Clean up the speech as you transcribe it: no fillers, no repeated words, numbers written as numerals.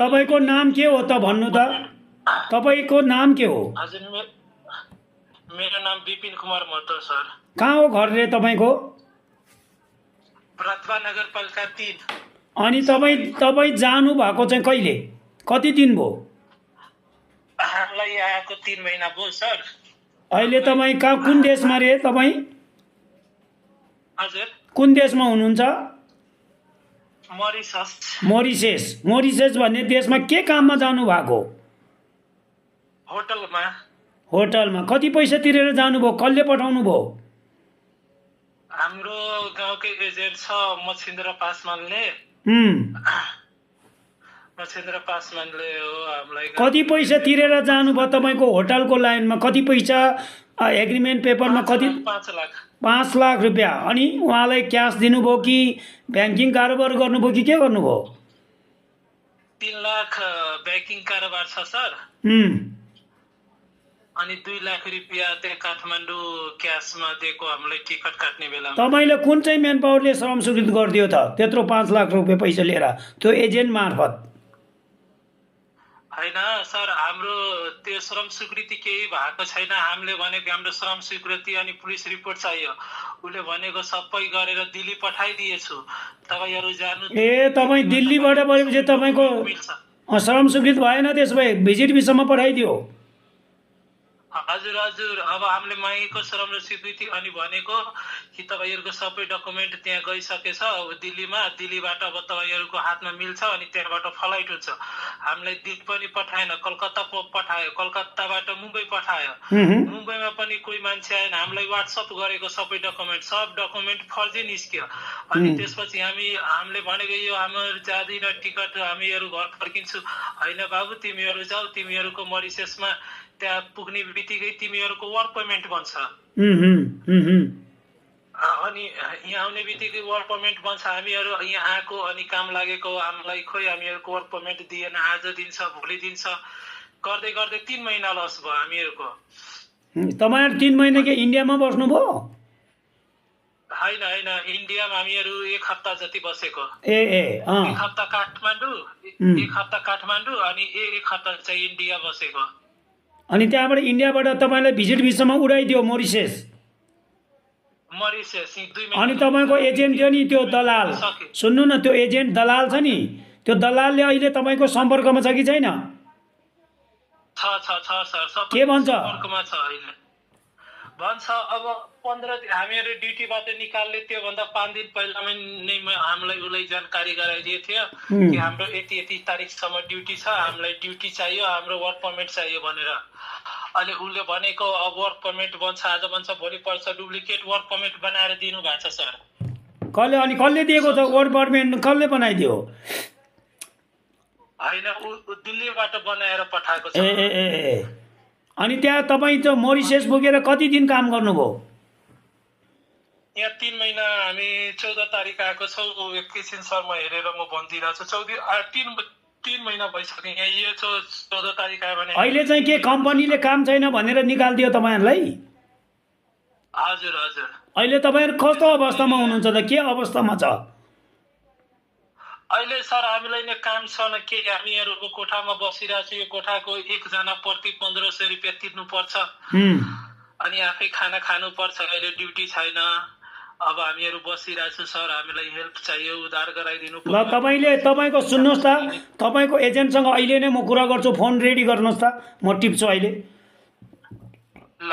तपाईको नाम के हो त भन्नु त? तपाईको नाम के हो? हजुर मेरो नाम विपिन कुमार महतो सर। कहाँ हो घर रे तपाईको? रत्वा नगरपालिका 3। अनि तपाई जानु भएको चाहिँ कहिले? कति दिन भयो? हामीलाई आएको 3 महिना भयो सर। अहिले तपाईँ कहाँ कुन देशमा रे तपाईँ? हजुर कुन देशमा हुनुहुन्छ? मरिसस। मोरिसस भन्ने देशमा के काममा जानु भएको? होटलमा। कति पैसा तिरेर जानुभयो? कसले पठाउनु भयो? हाम्रो गाउँकै एजेन्ट छ मच्छिन्द्र पासवानले हो हामीलाई। कति पैसा तिरेर जानुभयो तपाईँको होटलको लाइनमा? कति पैसा एग्रिमेन्ट पेपरमा? कति? 5 लाख। 5 लाख रुपियाँ। अनि उहाँलाई क्यास दिनुभयो कि ब्याङ्किङ कारोबार गर्नुभयो कि के गर्नुभयो? 3 लाख ब्याङ्किङ कारोबार छ सर। अनि 2 लाख रुपियाँ त्यहाँ काठमाडौँ क्यासमा दिएको हामीलाई टिकट काट्ने बेलामा। तपाईँले कुन चाहिँ म्यान पावरले श्रम स्वीकृत गरिदियो त त्यत्रो 5 लाख रुपियाँ पैसा लिएर त्यो एजेन्ट मार्फत? होइन सर, हाम्रो त्यो श्रम स्वीकृति केही भएको छैन। हामीले भनेको हाम्रो श्रम स्वीकृति अनि पुलिस रिपोर्ट चाहियो। उसले भनेको सबै गरेर दिल्ली पठाइदिएछु। तपाईँहरू जानु। ए तपाईँ दिल्लीबाट भनेपछि तपाईँको श्रम स्वीकृत भएन? त्यसो भए भिजिट भिसामा पठाइदियो? हजुर। अब हामीले मागेको श्रम स्वीकृति अनि भनेको कि तपाईँहरूको सबै डकुमेन्ट त्यहाँ गइसकेछ अब दिल्लीबाट अब तपाईँहरूको हातमा मिल्छ अनि त्यहाँबाट फ्लाइट हुन्छ। हामीलाई दिल्ली पनि पठाएन, कलकत्ता पठायो, कलकत्ताबाट मुम्बई पठायो। मुम्बईमा पनि कोही मान्छे आएन। हामीलाई व्हाट्सएप गरेको सब डकुमेन्ट फर्जी निस्क्यो। अनि त्यसपछि हामीले भनेको यो हाम्रो जाँदैन टिकट, हामीहरू घर फर्किन्छु। होइन बाबु, तिमीहरू जाऊ, तिमीहरूको मरिससमा त्यहाँ पुग्ने बित्तिकै तिमीहरूको वर्क पर्मिट बन्छ। अनि यहाँ आउने बित्तिकै वर्क पर्मिट बन्छ। हामीहरू यहाँ आएको अनि काम लागेको हामीलाई खोइ हामीहरूको वर्क पर्मिट दिएन। आज दिन्छ, भोलि दिन्छ, गर्दै 3 महिना लस भयो हामीहरूको। तपाईँहरू 3 महिना के इन्डियामा बस्नुभयो? होइन, इन्डियामा हामीहरू 1 हप्ता जति बसेको। 1 हप्ता काठमाडौँ, 1 हप्ता काठमाडौँ अनि 1 हप्ता चाहिँ इन्डिया बसेको। अनि त्यहाँबाट इन्डियाबाट तपाईँलाई भिजिट भिसामा उडाइदियो मोरिसस। 2 महिना। अनि तपाईँको एजेन्ट थियो नि त्यो दलाल, सुन्नु न, त्यो एजेन्ट दलाल छ नि, त्यो दलालले अहिले तपाईँको सम्पर्कमा छ कि छैन? छ सर। के भन्छ? सम्पर्कमा छ अहिले। भन्छ अब 15 दिन हामीहरू ड्युटीबाट निकाल्ने त्योभन्दा 5 दिन पहिलामै नै हामीलाई उसलाई जानकारी गराइदिएको थियो कि हाम्रो यति तारिकसम्म ड्युटी छ, हामीलाई ड्युटी चाहियो, हाम्रो वर्क पर्मिट चाहियो भनेर। अनि उसले भनेको अब वर्क पर्मिट बन्छ, आज बन्छ, भोलि पर्छ, डुप्लिकेट वर्क पर्मिट बनाएर दिनु भएको छ सर। कसले दिएको छ वर्क पर्मिट? कसले बनाइदियो? होइन, दिल्लीबाट बनाएर पठाएको छ। ए अनि त्यहाँ तपाईँ त मोरिसस पुगेर कति दिन काम गर्नुभयो? यहाँ 3 महिना। हामी 14 तारिक आएको छौँ। एकैछिन सर म हेरेर म भनिदिइरहेको छु। 3 महिना भइसक्यो यहाँ। यो 14 तारिक आयो भने अहिले चाहिँ के कम्पनीले काम छैन भनेर निकालिदियो तपाईँहरूलाई? हजुर। अहिले तपाईँहरू कस्तो अवस्थामा हुनुहुन्छ त? के अवस्थामा छ अहिले सर? हामीलाई नै काम छैन के, हामीहरूको कोठामा बसिरहेको छु। यो कोठाको एकजना प्रति 1500 रुपियाँ तिर्नु पर्छ। अनि आफै खाना खानु पर्छ। अहिले ड्युटी छैन। अब हामीहरू बसिरहेको छु सर, हामीलाई हेल्प चाहियो, उद्धार गराइदिनु ल। तपाईँको सुन्नुहोस् त, तपाईँको एजेन्टसँग अहिले नै म कुरा गर्छु, फोन रेडी गर्नुहोस् त, म टिप्छु अहिले। ल।